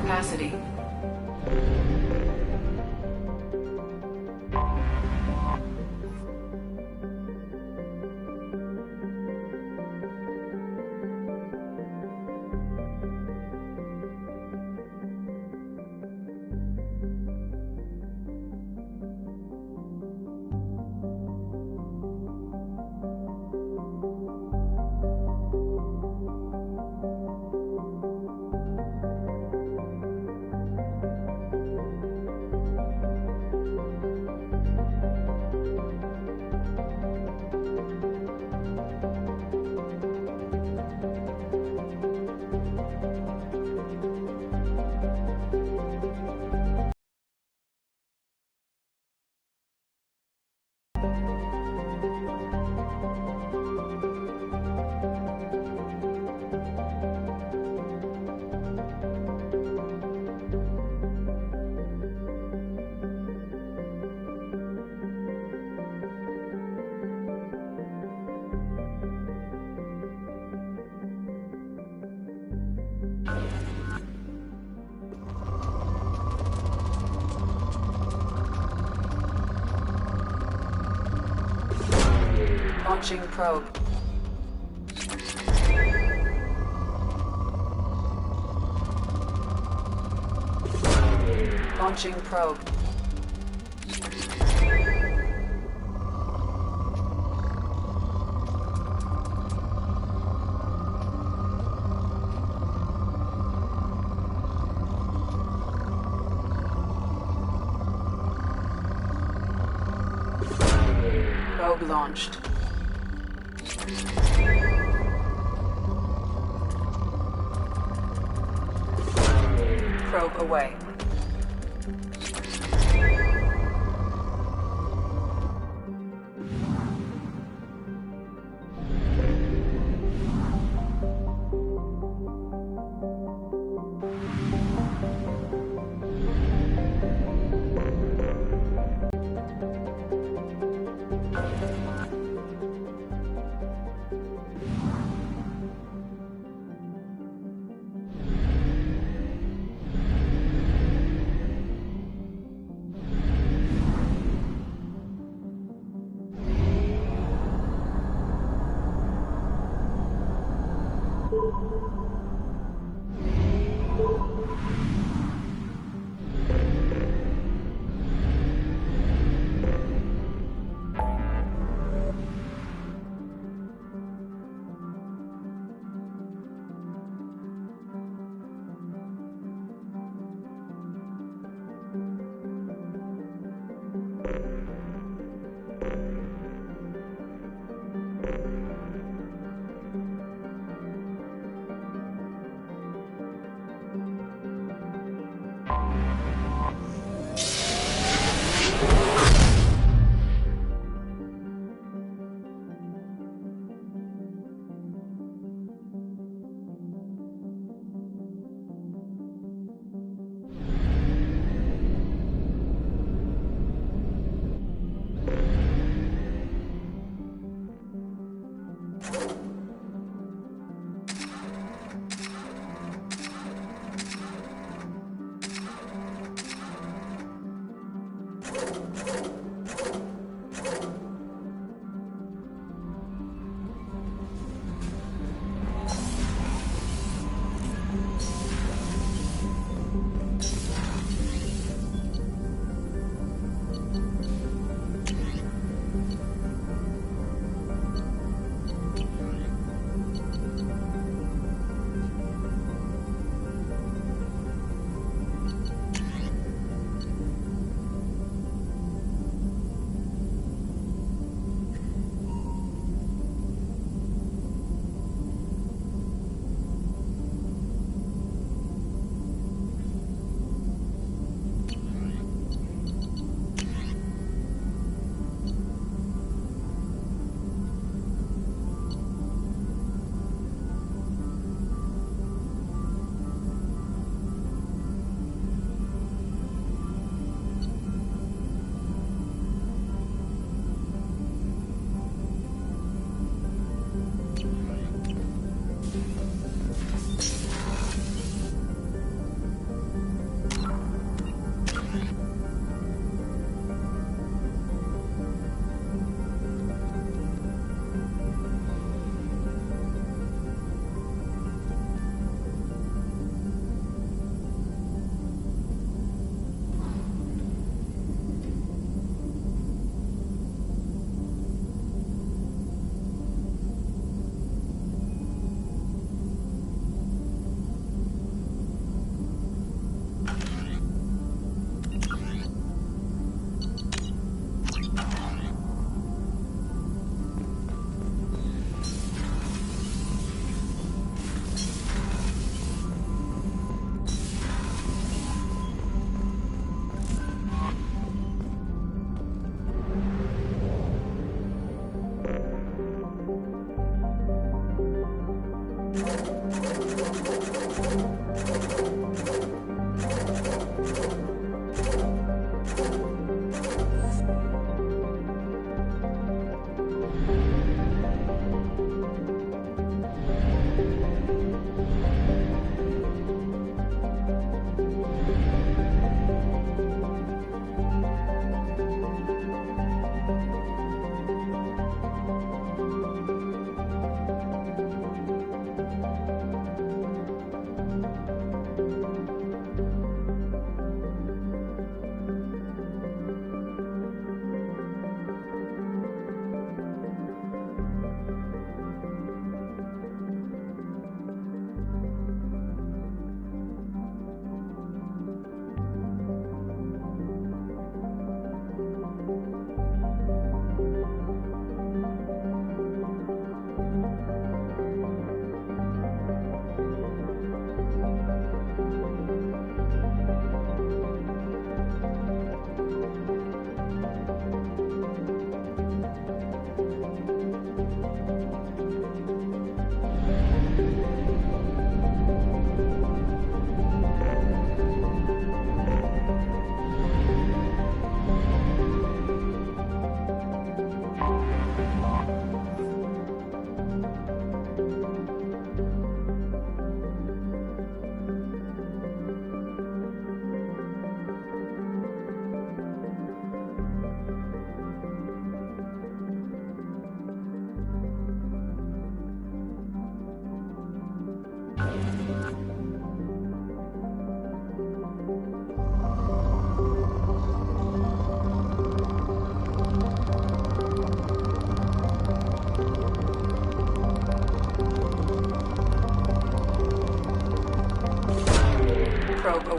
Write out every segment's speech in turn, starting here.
capacity. Launching probe. Launching probe. Probe launched. Probe away.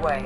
away.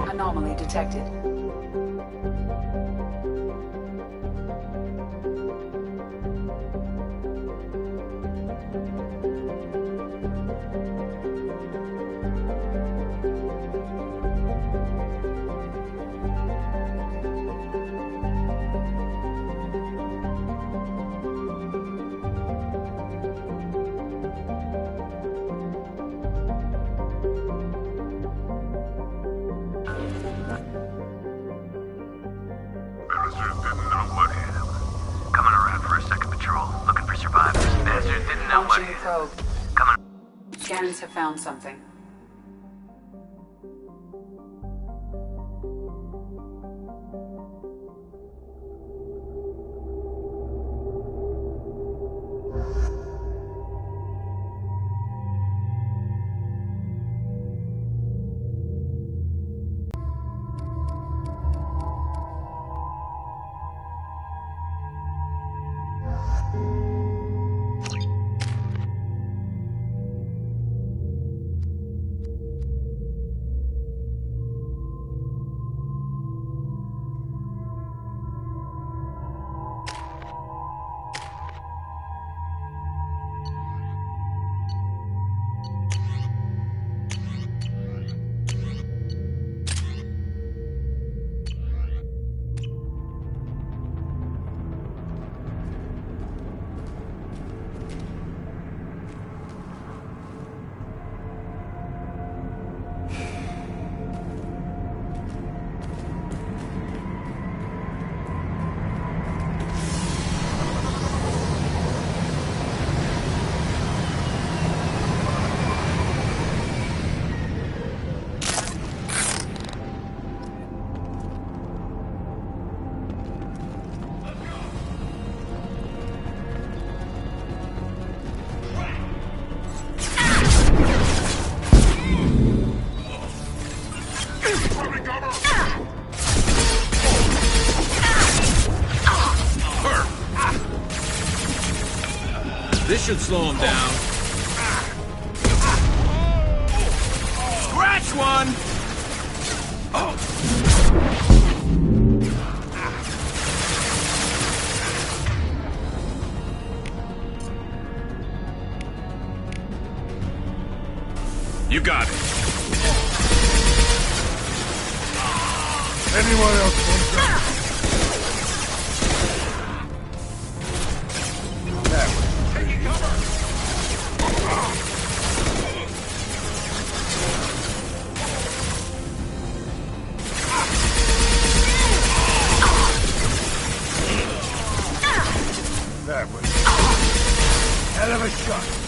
Anomaly detected. Launching probe. Scanners have found something. This should slow him down. Scratch one! Oh. You got it. Anyone else want that? That was hell of a shot.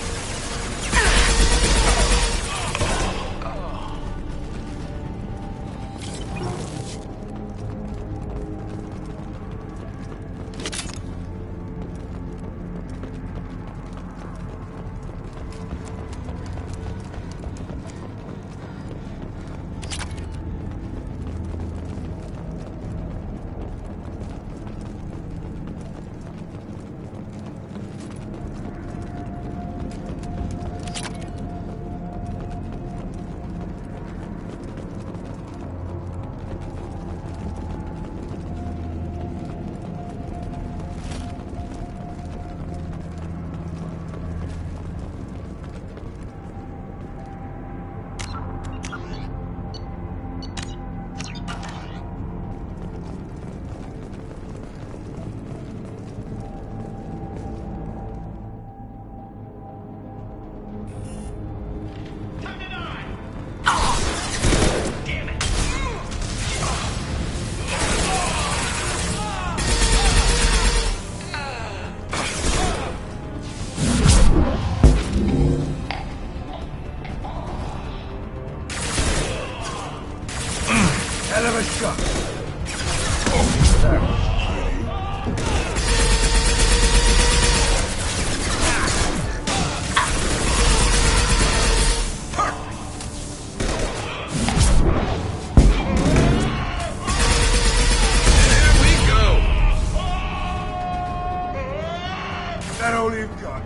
that all you've got?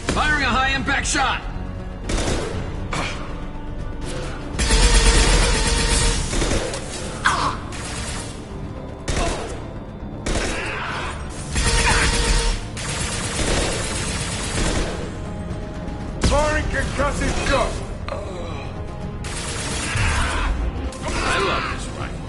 Firing a high-impact shot! Firing concussive shot! I love this rifle.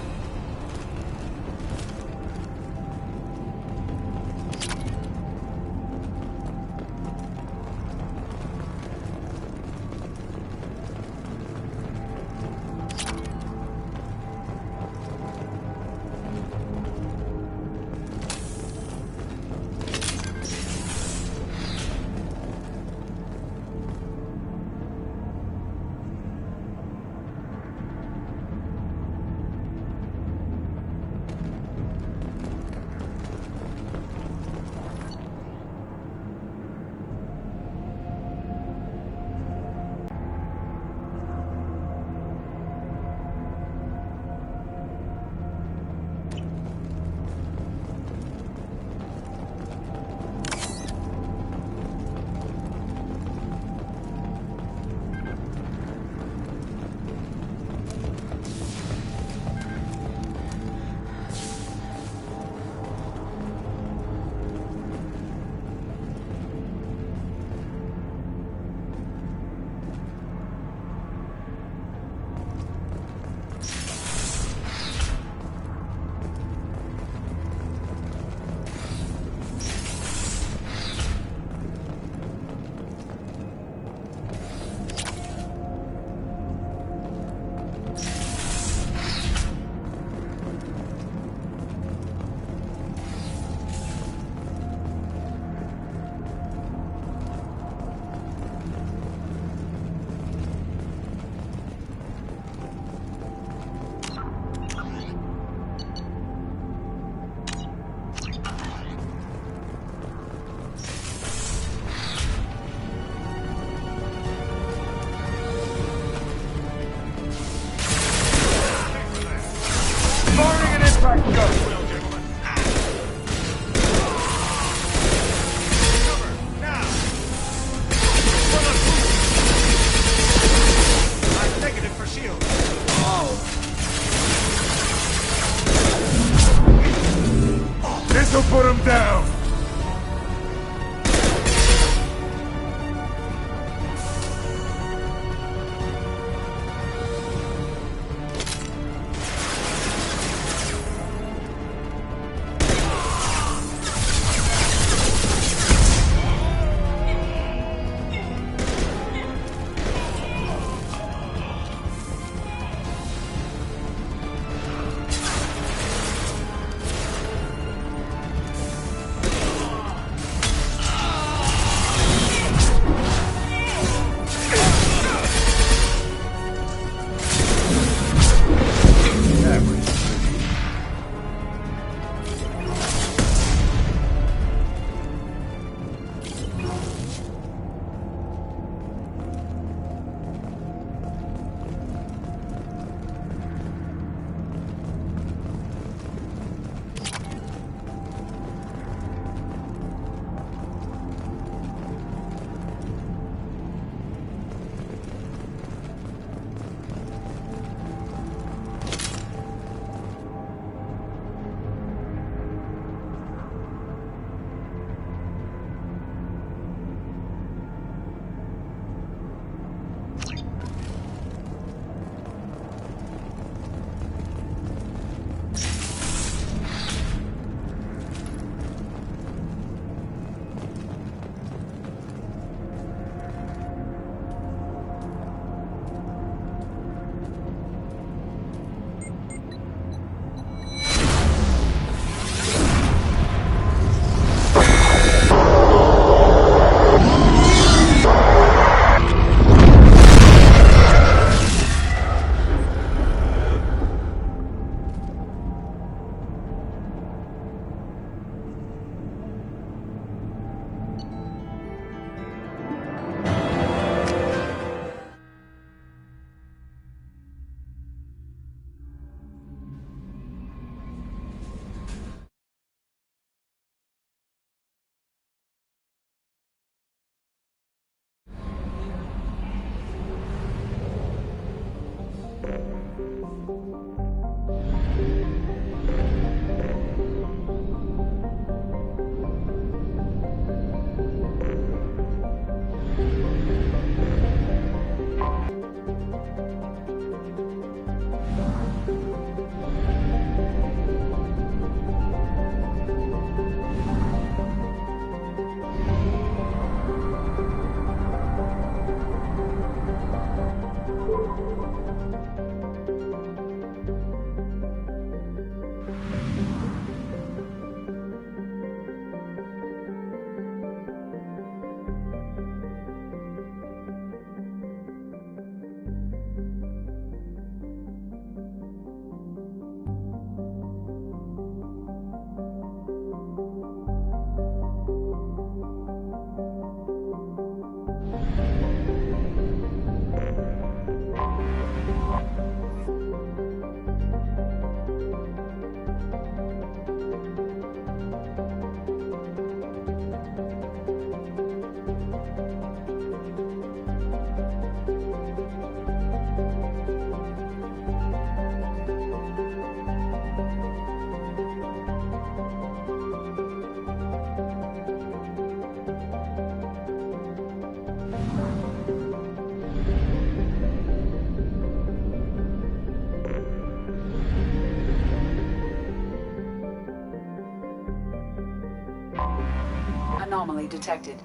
detected.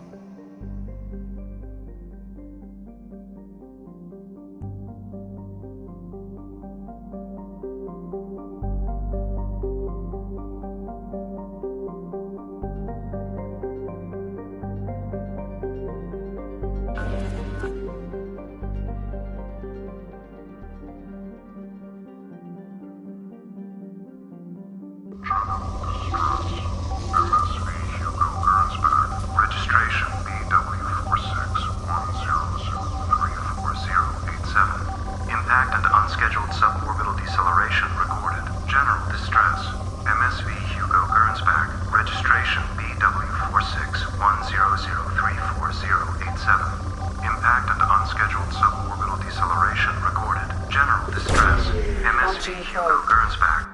Registration BW4610034087. Impact and unscheduled suborbital deceleration recorded. General distress. MSV Hugo Gernsback. Registration BW4610034087. Impact and unscheduled suborbital deceleration recorded. General distress. MSV Hugo Gernsback.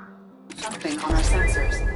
Something on our sensors.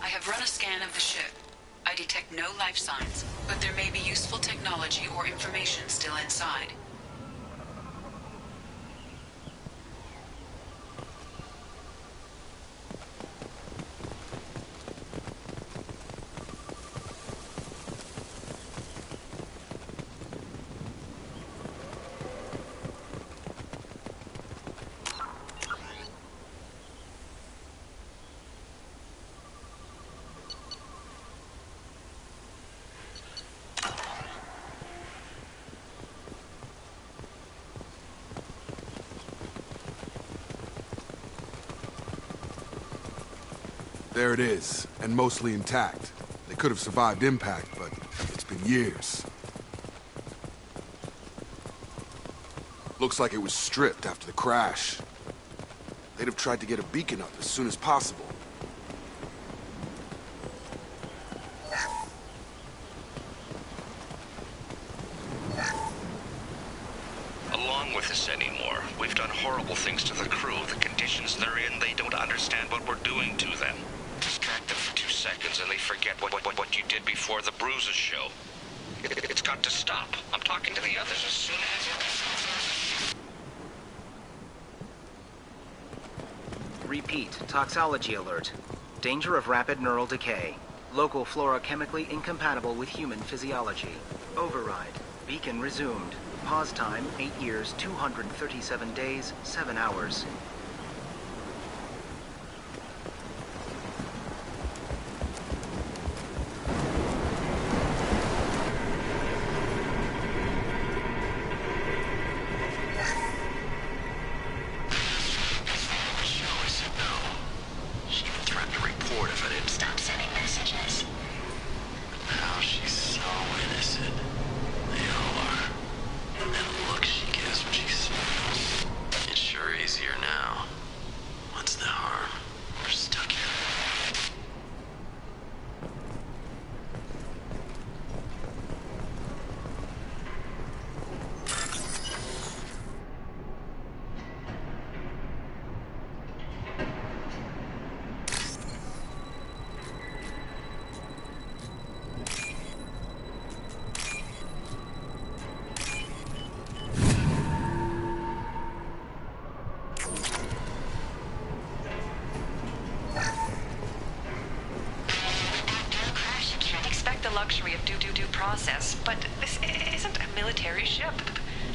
I have run a scan of the ship. I detect no life signs, but there may be useful technology or information still inside. There it is, and mostly intact. They could have survived impact, but it's been years. Looks like it was stripped after the crash. They'd have tried to get a beacon up as soon as possible. Along with this anymore. We've done horrible things to the crew. The conditions they're in, they don't understand what we're doing to them. Distract them for 2 seconds and they forget what you did before the bruises show. It's got to stop. I'm talking to the others as soon as... Repeat, toxology alert. Danger of rapid neural decay. Local flora chemically incompatible with human physiology. Override. Beacon resumed. Pause time, 8 years, 237 days, 7 hours. Luxury of due process, but this isn't a military ship.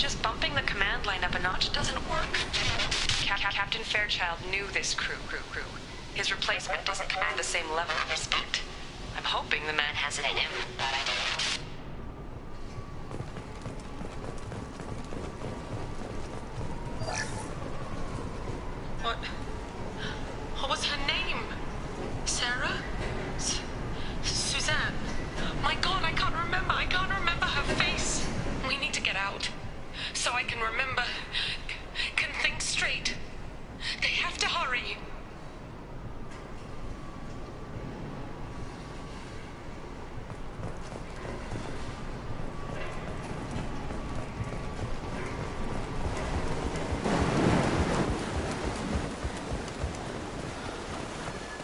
Just bumping the command line up a notch doesn't work. Captain Fairchild knew this crew. His replacement doesn't command the same level of respect. I'm hoping the man has it in him, but I don't know. What was her name? Sarah? Suzanne? My God, I can't remember. I can't remember her face. We need to get out. So I can remember. Can think straight. They have to hurry.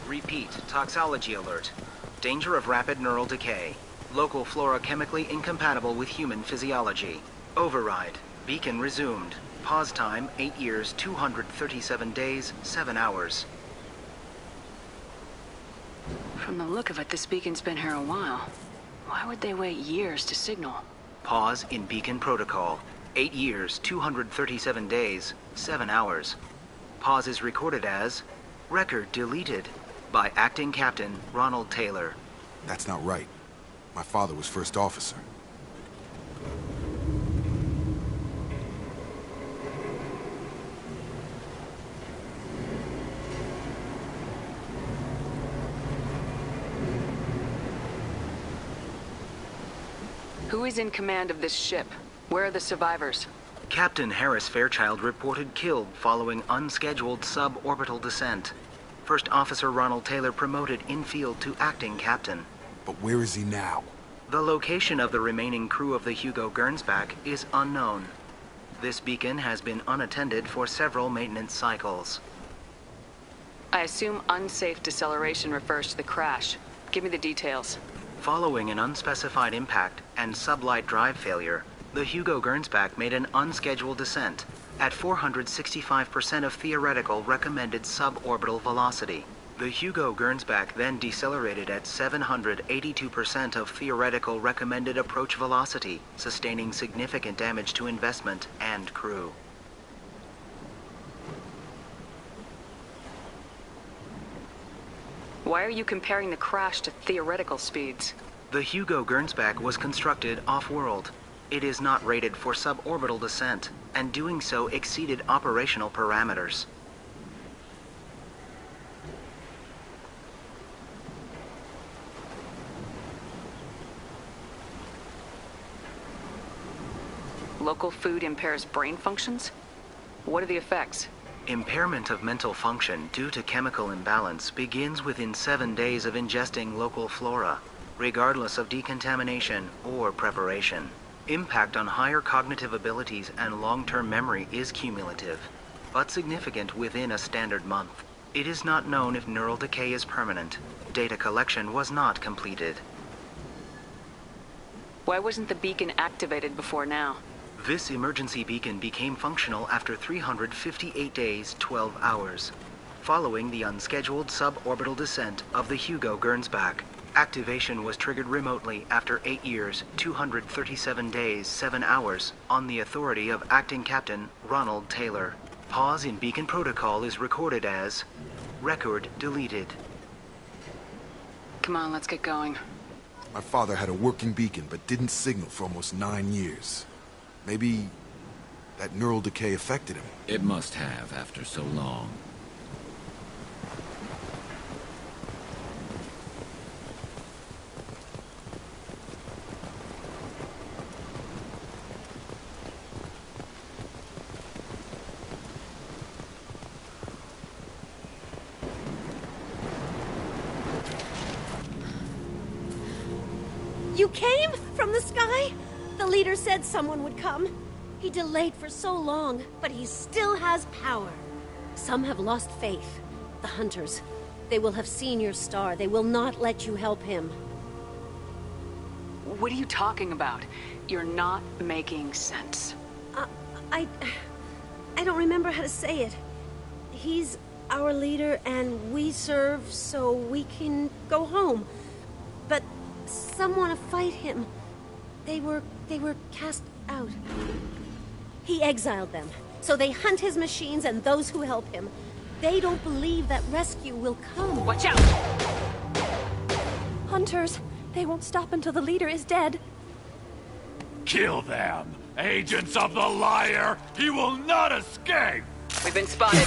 Repeat, toxology alert. Danger of rapid neural decay. Local flora chemically incompatible with human physiology. Override. Beacon resumed. Pause time, 8 years, 237 days, 7 hours. From the look of it, this beacon's been here a while. Why would they wait years to signal? Pause in beacon protocol. 8 years, 237 days, 7 hours. Pause is recorded as record deleted by Acting Captain Ronald Taylor. That's not right. My father was first officer. Who is in command of this ship? Where are the survivors? Captain Harris Fairchild reported killed following unscheduled suborbital descent. First Officer Ronald Taylor promoted in-field to acting captain. But where is he now? The location of the remaining crew of the Hugo Gernsback is unknown. This beacon has been unattended for several maintenance cycles. I assume unsafe deceleration refers to the crash. Give me the details. Following an unspecified impact and sublight drive failure, the Hugo Gernsback made an unscheduled descent at 465% of theoretical recommended suborbital velocity. The Hugo Gernsback then decelerated at 782% of theoretical recommended approach velocity, sustaining significant damage to investment and crew. Why are you comparing the crash to theoretical speeds? The Hugo Gernsback was constructed off-world. It is not rated for suborbital descent, and doing so exceeded operational parameters. Local food impairs brain functions? What are the effects? Impairment of mental function due to chemical imbalance begins within 7 days of ingesting local flora, regardless of decontamination or preparation. Impact on higher cognitive abilities and long-term memory is cumulative, but significant within a standard month. It is not known if neural decay is permanent. Data collection was not completed. Why wasn't the beacon activated before now? This emergency beacon became functional after 358 days, 12 hours, following the unscheduled suborbital descent of the Hugo Gernsback. Activation was triggered remotely after 8 years, 237 days, 7 hours, on the authority of Acting Captain Ronald Taylor. Pause in beacon protocol is recorded as record deleted. Come on, let's get going. My father had a working beacon, but didn't signal for almost 9 years. Maybe that neural decay affected him. It must have after so long. You came from the sky? The leader said someone would come. He delayed for so long, but he still has power. Some have lost faith. The hunters. They will have seen your star. They will not let you help him. What are you talking about? You're not making sense. I don't remember how to say it. He's our leader and we serve so we can go home. But some want to fight him. They were cast out. He exiled them, so they hunt his machines and those who help him. They don't believe that rescue will come. Watch out! Hunters, they won't stop until the leader is dead. Kill them! Agents of the liar! He will not escape! We've been spotted.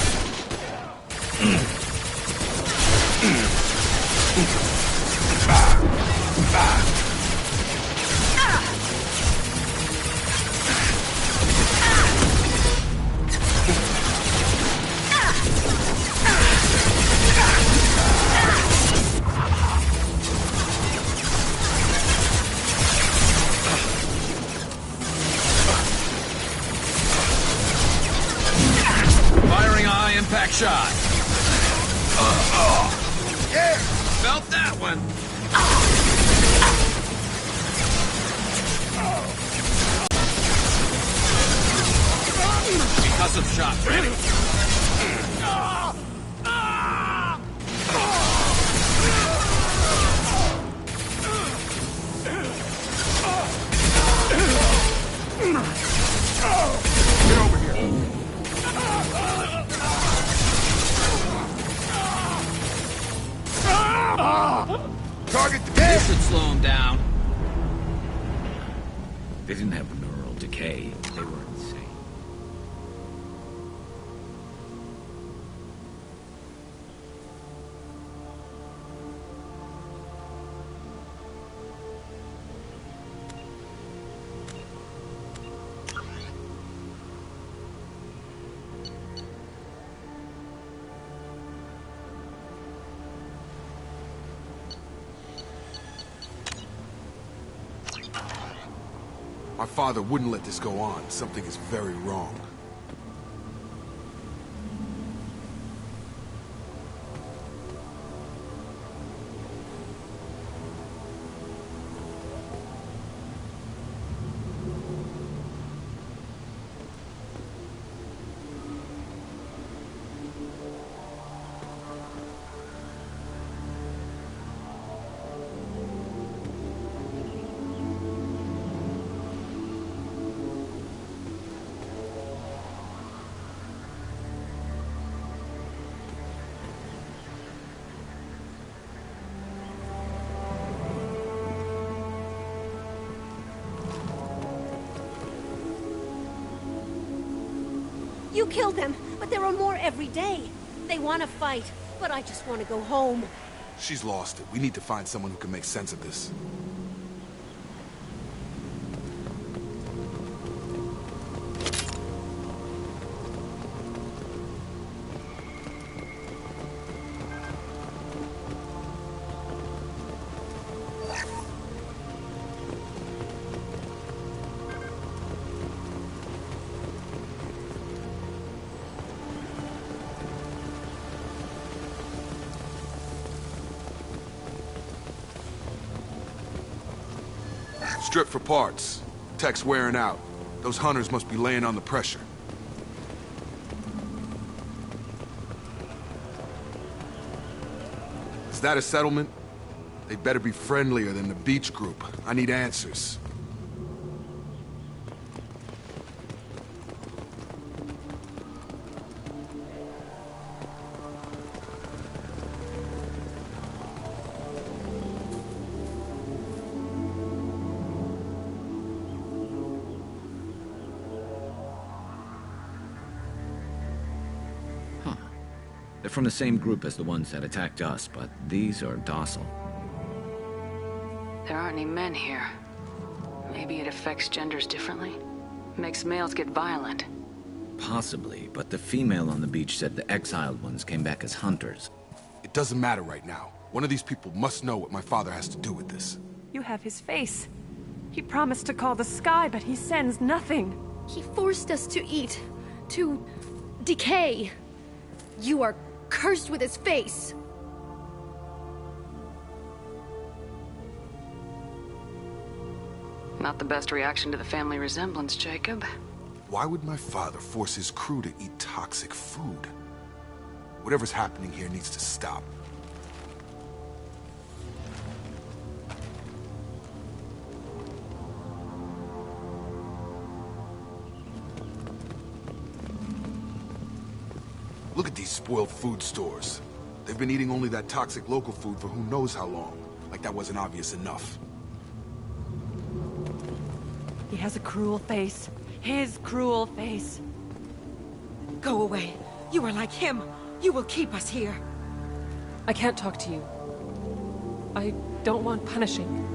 Firing a high-impact shot. Yeah! Felt that one. Concussive shot ready. Get over here. Target the This should slow him down. They didn't have neural decay. They were insane. My father wouldn't let this go on. Something is very wrong. You killed them, but there are more every day. They want to fight, but I just want to go home. She's lost it. We need to find someone who can make sense of this. Strip for parts. Tech's wearing out. Those hunters must be laying on the pressure. Is that a settlement? They better be friendlier than the beach group. I need answers. They're from the same group as the ones that attacked us, but these are docile. There aren't any men here. Maybe it affects genders differently? Makes males get violent. Possibly, but the female on the beach said the exiled ones came back as hunters. It doesn't matter right now. One of these people must know what my father has to do with this. You have his face. He promised to call the sky, but he sends nothing. He forced us to eat, to decay. You are cursed with his face. Not the best reaction to the family resemblance, Jacob. Why would my father force his crew to eat toxic food? Whatever's happening here needs to stop. Look at these spoiled food stores. They've been eating only that toxic local food for who knows how long. Like that wasn't obvious enough. He has a cruel face. His cruel face. Go away. You are like him. You will keep us here. I can't talk to you. I don't want punishing.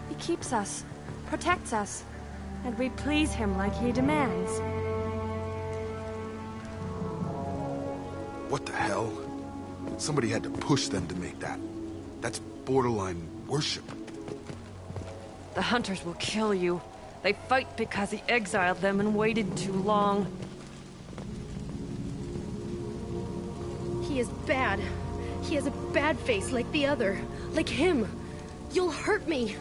He keeps us, protects us, and we please him like he demands. What the hell? Somebody had to push them to make that. That's borderline worship. The hunters will kill you. They fight because he exiled them and waited too long. He is bad. He has a bad face like the other. Like him. You'll hurt me.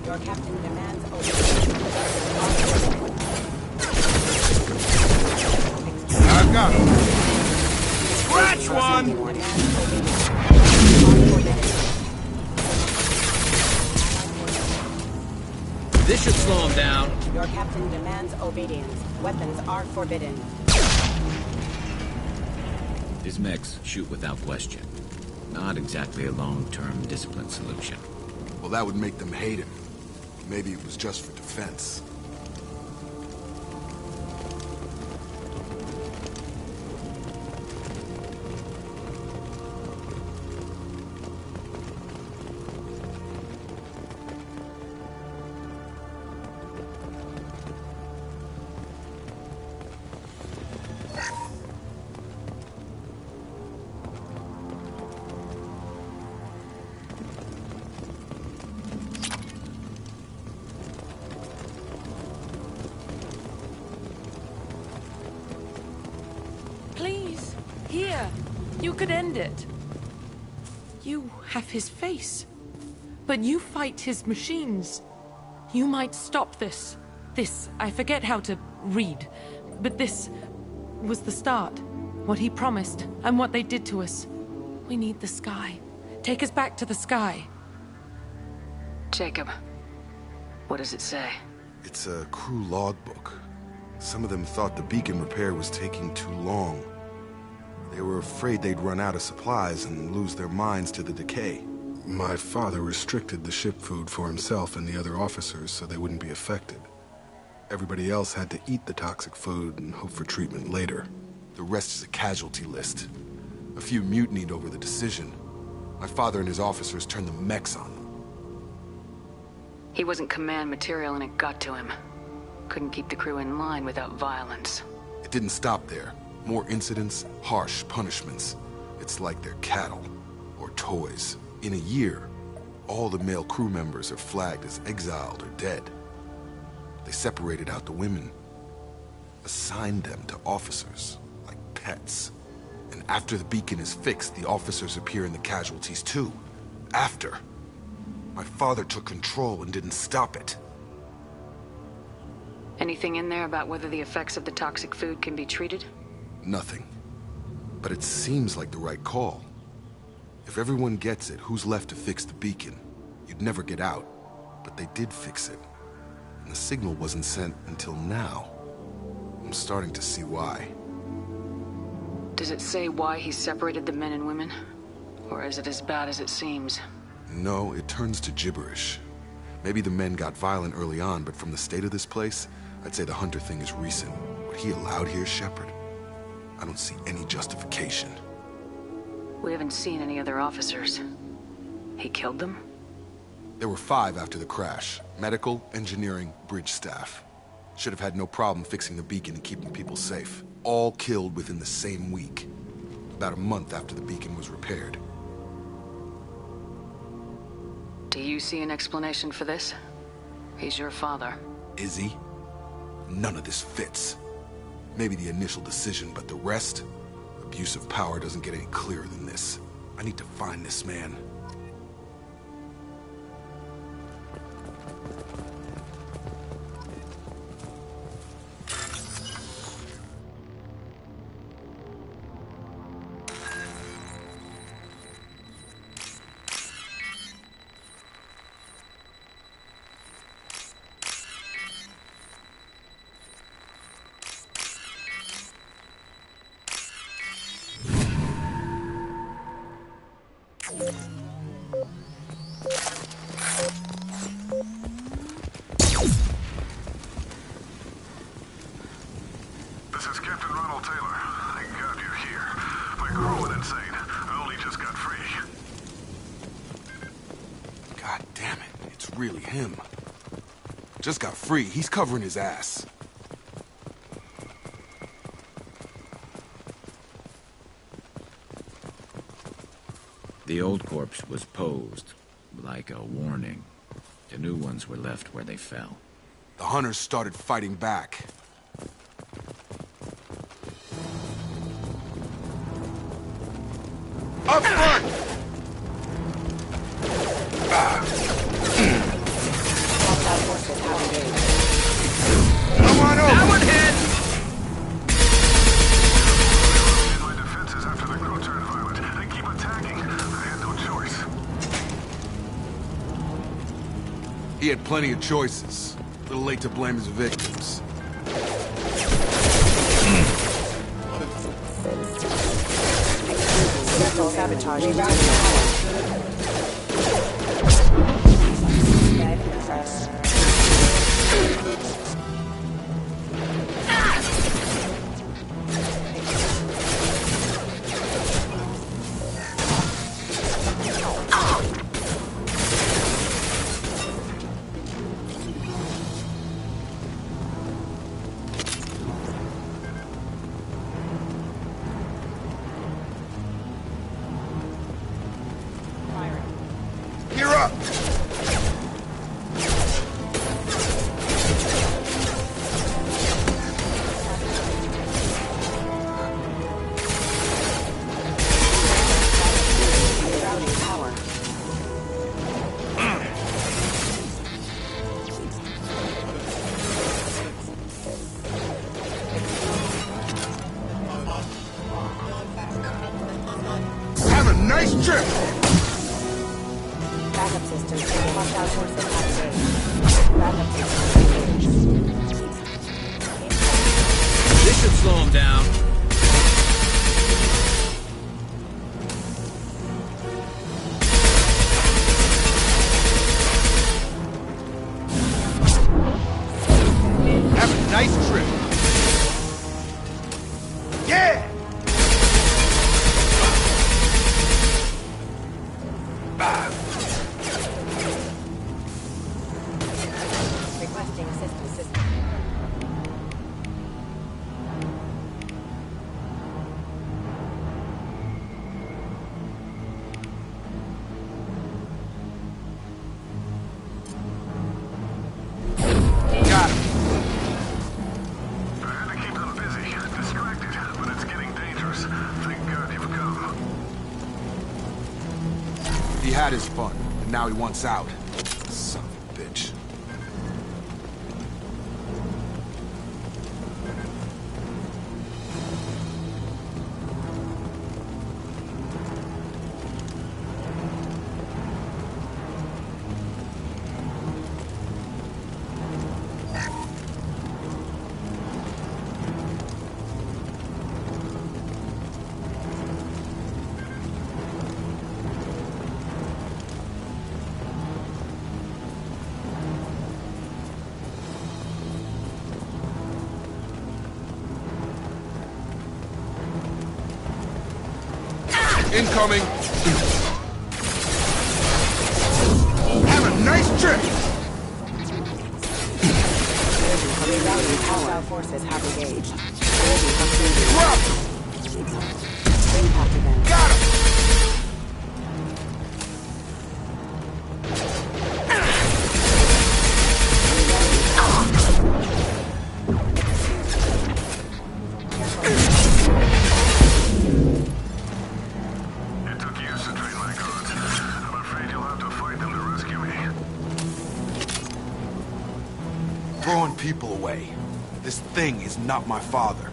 Your captain demands I got him. Scratch one! This should slow him down. Your captain demands obedience. Weapons are forbidden. His mechs shoot without question. Not exactly a long-term discipline solution. Well, that would make them hate him. Maybe it was just for defense. Please, here. You could end it. You have his face. But you fight his machines. You might stop this. This, I forget how to read. But this was the start. What he promised, and what they did to us. We need the sky. Take us back to the sky. Jacob, what does it say? It's a crew logbook. Some of them thought the beacon repair was taking too long. They were afraid they'd run out of supplies and lose their minds to the decay. My father restricted the ship food for himself and the other officers so they wouldn't be affected. Everybody else had to eat the toxic food and hope for treatment later. The rest is a casualty list. A few mutinied over the decision. My father and his officers turned the mechs on them. He wasn't command material and it got to him. Couldn't keep the crew in line without violence. It didn't stop there. More incidents, harsh punishments. It's like they're cattle, or toys. In a year, all the male crew members are flagged as exiled or dead. They separated out the women, assigned them to officers, like pets. And after the beacon is fixed, the officers appear in the casualties too. After. My father took control and didn't stop it. Anything in there about whether the effects of the toxic food can be treated? Nothing. But it seems like the right call. If everyone gets it, who's left to fix the beacon? You'd never get out. But they did fix it. And the signal wasn't sent until now. I'm starting to see why. Does it say why he separated the men and women? Or is it as bad as it seems? No, it turns to gibberish. Maybe the men got violent early on, but from the state of this place, I'd say the Hunter thing is recent. What he allowed here, Shepard, I don't see any justification. We haven't seen any other officers. He killed them? There were 5 after the crash. Medical, engineering, bridge staff. Should have had no problem fixing the beacon and keeping people safe. All killed within the same week. About a month after the beacon was repaired. Do you see an explanation for this? He's your father. Is he? None of this fits. Maybe the initial decision, but the rest? Abuse of power doesn't get any clearer than this. I need to find this man. really him. Just got free. He's covering his ass. The old corpse was posed, like a warning. The new ones were left where they fell. The hunters started fighting back. Up front! Come on over! That one hit! My defenses after the crew turned violent. They keep attacking. I had no choice. He had plenty of choices. A little late to blame his victims. You're up! Have a nice trip! Backup system. Watch out towards the highway. Backup system. This should slow him down. Have a nice trip! Yeah! Requesting system. Got him. I had to keep them busy, distracted, but it's getting dangerous. Thank God you've come. He had his fun, and now he wants out. Son of a bitch. Incoming! Have a nice trip! Hostile forces have engaged. Drop! Impact event. Got him! It took years to train my guards. I'm afraid you'll have to fight them to rescue me. Throwing people away. This thing is not my father.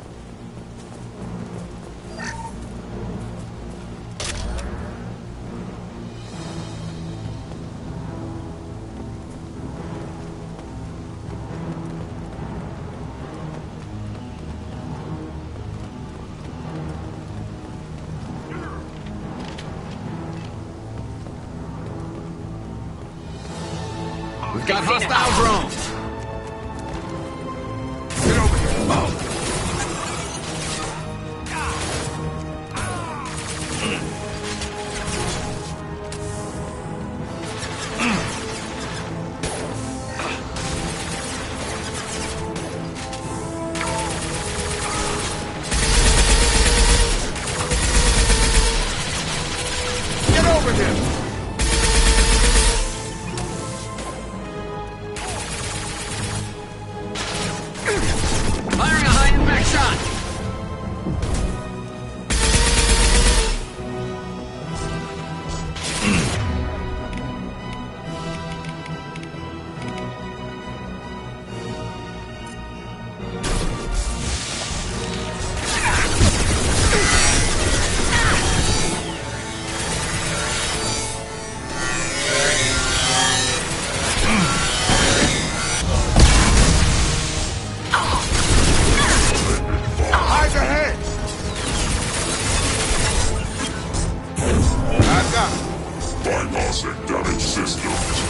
We've got hostile drones. Get over here. Oh. bypassing damaged systems.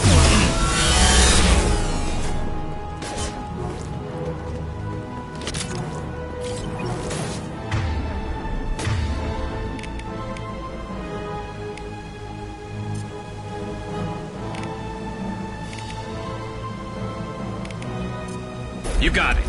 You got it.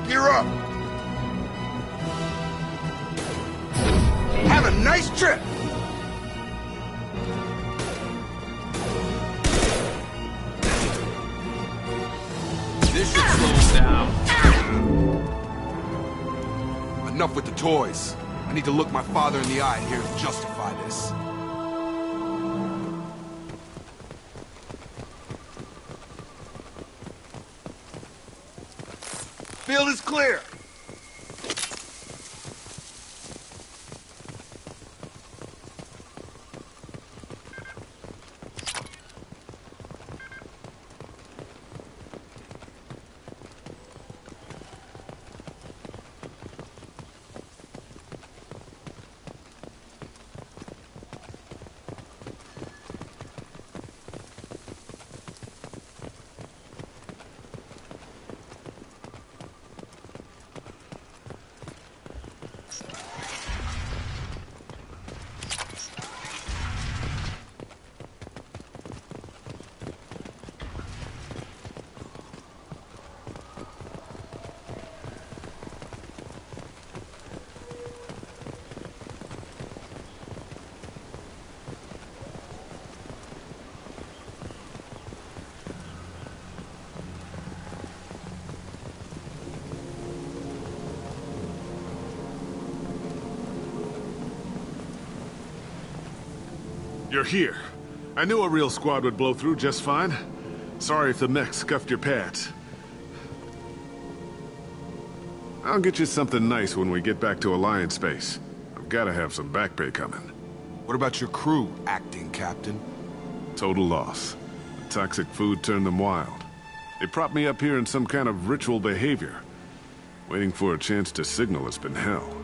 Gear up! Have a nice trip! This should slow him down. Enough with the toys. I need to look my father in the eye and hear him justify this. Field is clear. You're here. I knew a real squad would blow through just fine. Sorry if the mech scuffed your pads. I'll get you something nice when we get back to Alliance base. I've gotta have some back pay coming. What about your crew, acting captain? Total loss. The toxic food turned them wild. They propped me up here in some kind of ritual behavior. Waiting for a chance to signal has been hell.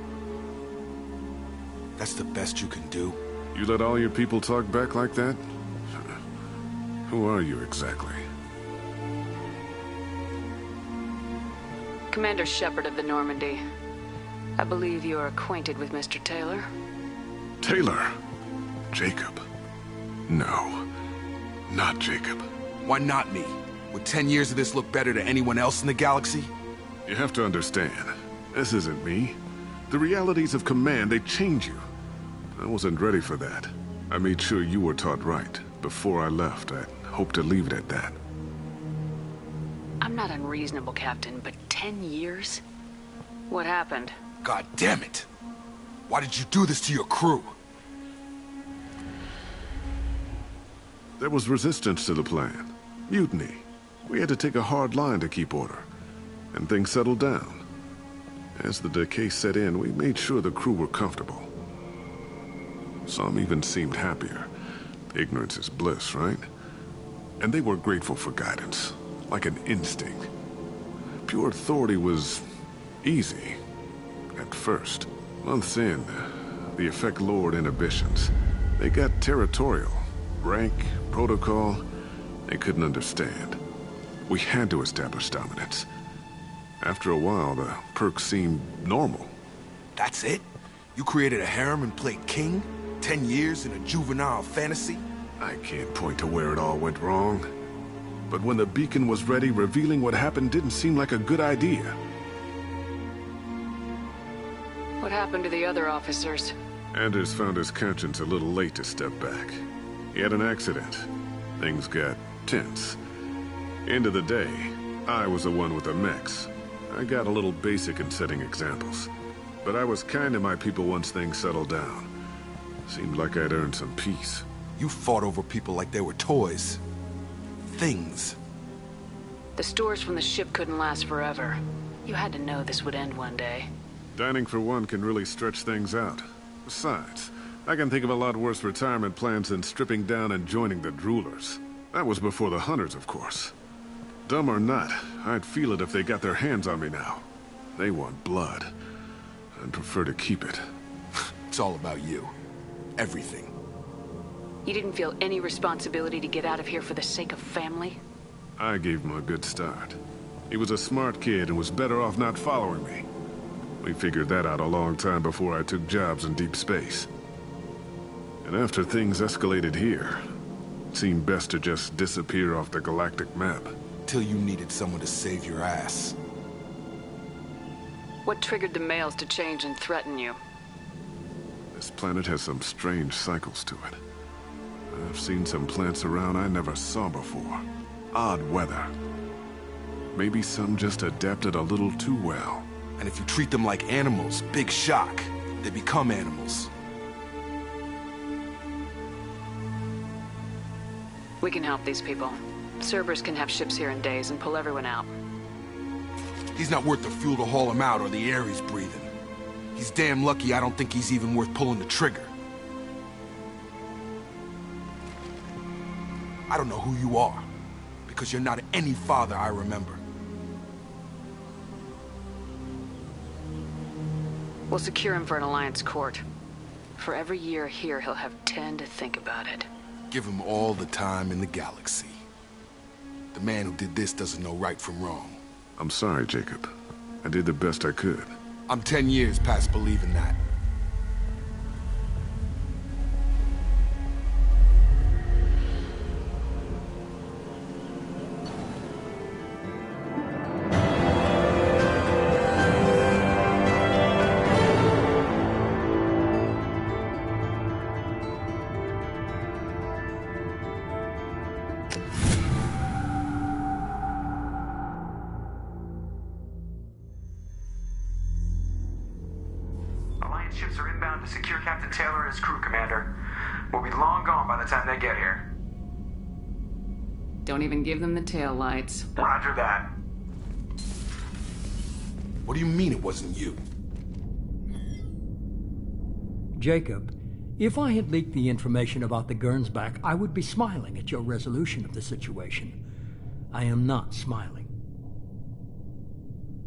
That's the best you can do? You let all your people talk back like that? Who are you exactly? Commander Shepard of the Normandy. I believe you are acquainted with Mr. Taylor. Taylor? Jacob? No, not Jacob. Why not me? Would 10 years of this look better to anyone else in the galaxy? You have to understand, this isn't me. The realities of command, they change you. I wasn't ready for that. I made sure you were taught right. Before I left, I hoped to leave it at that. I'm not unreasonable, Captain, but 10 years? What happened? God damn it! Why did you do this to your crew? There was resistance to the plan. Mutiny. We had to take a hard line to keep order. And things settled down. As the decay set in, we made sure the crew were comfortable. Some even seemed happier. Ignorance is bliss, right? And they were grateful for guidance, like an instinct. Pure authority was easy, at first. Months in, the effect lowered inhibitions. They got territorial. Rank, protocol, they couldn't understand. We had to establish dominance. After a while, the perks seemed normal. That's it? You created a harem and played king? 10 years in a juvenile fantasy? I can't point to where it all went wrong. But when the beacon was ready, revealing what happened didn't seem like a good idea. What happened to the other officers? Anders found his conscience a little late to step back. He had an accident. Things got tense. End of the day, I was the one with the mechs. I got a little basic in setting examples. But I was kind to my people once things settled down. Seemed like I'd earned some peace. You fought over people like they were toys. Things. The stores from the ship couldn't last forever. You had to know this would end one day. Dining for one can really stretch things out. Besides, I can think of a lot worse retirement plans than stripping down and joining the droolers. That was before the hunters, of course. Dumb or not, I'd feel it if they got their hands on me now. They want blood. I'd prefer to keep it. It's all about you. Everything. You didn't feel any responsibility to get out of here for the sake of family? I gave him a good start. He was a smart kid and was better off not following me. We figured that out a long time before I took jobs in deep space. And after things escalated here, it seemed best to just disappear off the galactic map. Till you needed someone to save your ass. What triggered the males to change and threaten you? This planet has some strange cycles to it. I've seen some plants around I never saw before. Odd weather. Maybe some just adapted a little too well. And if you treat them like animals, big shock. They become animals. We can help these people. Cerberus can have ships here in days and pull everyone out. He's not worth the fuel to haul him out or the air he's breathing. He's damn lucky I don't think he's even worth pulling the trigger. I don't know who you are, because you're not any father I remember. We'll secure him for an Alliance court. For every year here, he'll have 10 to think about it. Give him all the time in the galaxy. The man who did this doesn't know right from wrong. I'm sorry, Jacob. I did the best I could. I'm 10 years past believing that. Ships are inbound to secure Captain Taylor and his crew, Commander. We'll be long gone by the time they get here. Don't even give them the tail lights. Roger that. What do you mean it wasn't you? Jacob, if I had leaked the information about the Gernsback, I would be smiling at your resolution of the situation. I am not smiling.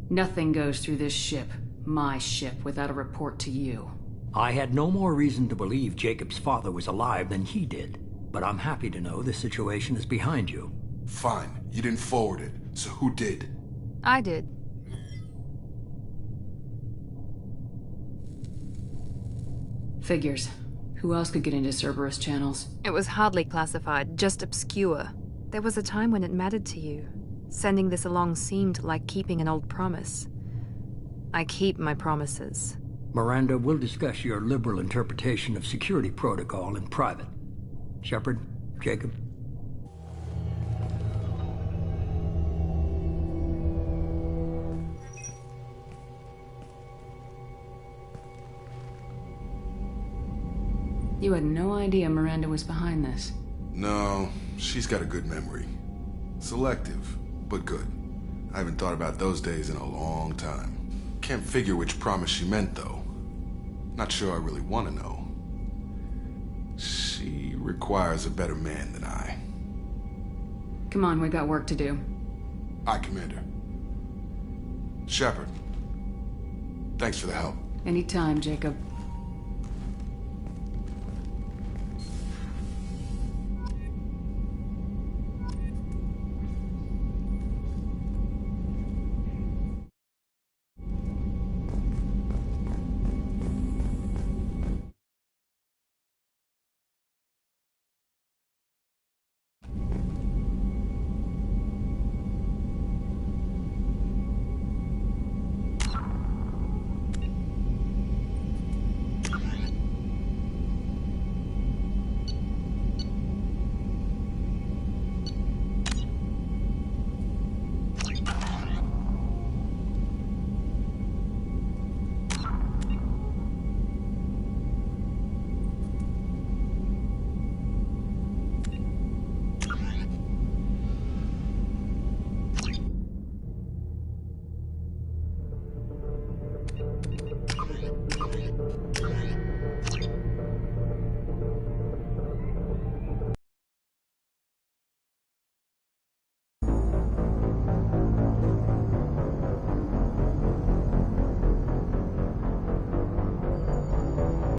Nothing goes through this ship, my ship, without a report to you. I had no more reason to believe Jacob's father was alive than he did, but I'm happy to know the situation is behind you. Fine. You didn't forward it, so who did? I did. Figures. Who else could get into Cerberus channels? It was hardly classified, just obscure. There was a time when it mattered to you. Sending this along seemed like keeping an old promise. I keep my promises. Miranda, we'll discuss your liberal interpretation of security protocol in private. Shepard, Jacob. You had no idea Miranda was behind this. No, she's got a good memory. Selective, but good. I haven't thought about those days in a long time. Can't figure which promise she meant, though. Not sure I really want to know. She requires a better man than I. Come on, we got work to do. Aye, Commander. Shepard, thanks for the help. Anytime, Jacob.